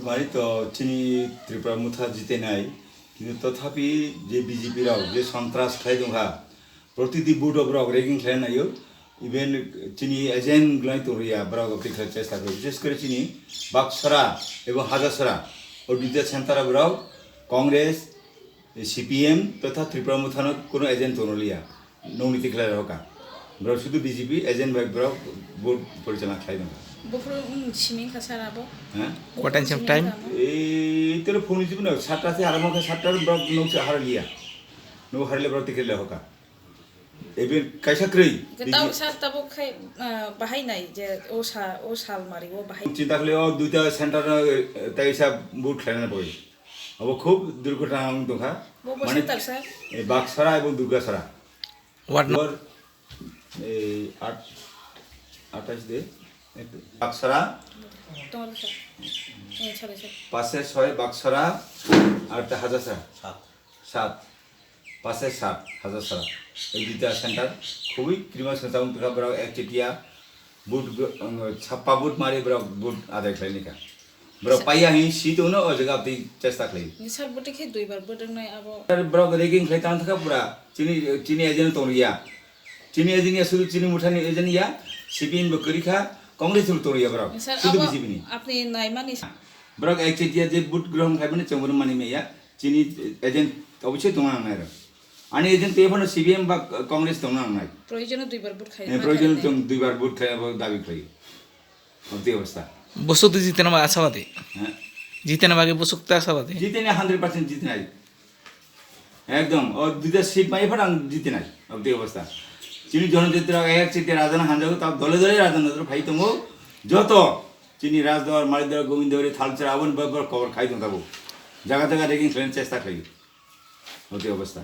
मारी तो चिनी त्रिपुरा मुथा जीते नाई किन्तु तथापि जे बीजेपी राव जे सन्त्रास खाइ दंहा प्रतिदि बुट ब्रग रेगिं खाइ नायो इवेन चिनी एजेंट ग्लाइ तोरिया ब्रग पिखा चेष्टा करे विशेष करे चिनी बाक्सरा एवं हाजासरा और विद्या सेंटर ब्रग कांग्रेस सीपीएम तथा त्रिपुरा मुथानो कोनो एजेंट तोरलिया नौनीति खाइ रका ब्रग शुद्ध बीजेपी एजेंट बाइक ब्रग बुट परिचालना खाइ दंहा Bukro sining kasarabo. What time? तेरे फोन जीवन ना सातटा से आरंभ होकर सातटा ब्रॉक नौ से हार लिया नौ हार ले ब्रॉक टिकट ले होगा एबे कैसा करी Ketaw sa tabo kay bahay na je o sal mari o bahay. चिंता कर ले और दूसरा सेंटर तैसा बूट खेलना पड़े अब वो खूब दुर्घटना हम तो खा Bo center sa. बाक्सरा एवं दुर्गासरा What और 28 दे बाक्सरा Tol sa. Sorry sir. पासे 6 बाक्सरा और ता हाजासरा 7 पासे 7 हाजासरा এই দুইটা সেন্টার খুবই ক্রিমাস সেন্টার উনকা বড় এক চিটিয়া বুট ছাপ্পা বুট মারি বড় বুট আদায় খাই নিকা বড় পাইয়া হি সিটো ন ও জায়গা তে চেষ্টা খাই Sir bote kay duibar bodong na abo. বড় রেগিং খাই তান থাকা পুরা চিনি এজেন্ট তোরিয়া চিনি এজেন্ট শুধু চিনি মুঠানি এজেন্ট ইয়া সিপিএন বকরিখা কংগ্রেস তোরিয়া বড় Sir শুধু abo বিজেপি নি apni naimani. বড় এক চিটিয়া যে বুট গ্রহণ খাইবনে চমর মানি মেয়া চিনি এজেন্ট অবশ্যই তোমার নাই आणि एजंट ते पण सीबीएम बा काँग्रेस तोंना नाही Proyono duibar bod kay. प्रयोजन तुम दुईबार बुट खाय दाबी खाई होती अवस्था बसुक तो जितने में आशा बाते हैं जितने बाकी बसुक तो आशा बाते जीते ने 100% जीते नहीं एकदम और दुईटा सीट पाई फट जीते नहीं होती अवस्था चिनी जनचित्र एक चित्र राजन हांजागो तब दले दले राजन नजर फाई तुमो যত চিনি রাজদর মালিদর গোবিন্দরে থালচর আবন বর কভার খাই দন তাবো জায়গা জায়গা রেগিং ফ্রেন্ড চেষ্টা খাই होती अवस्था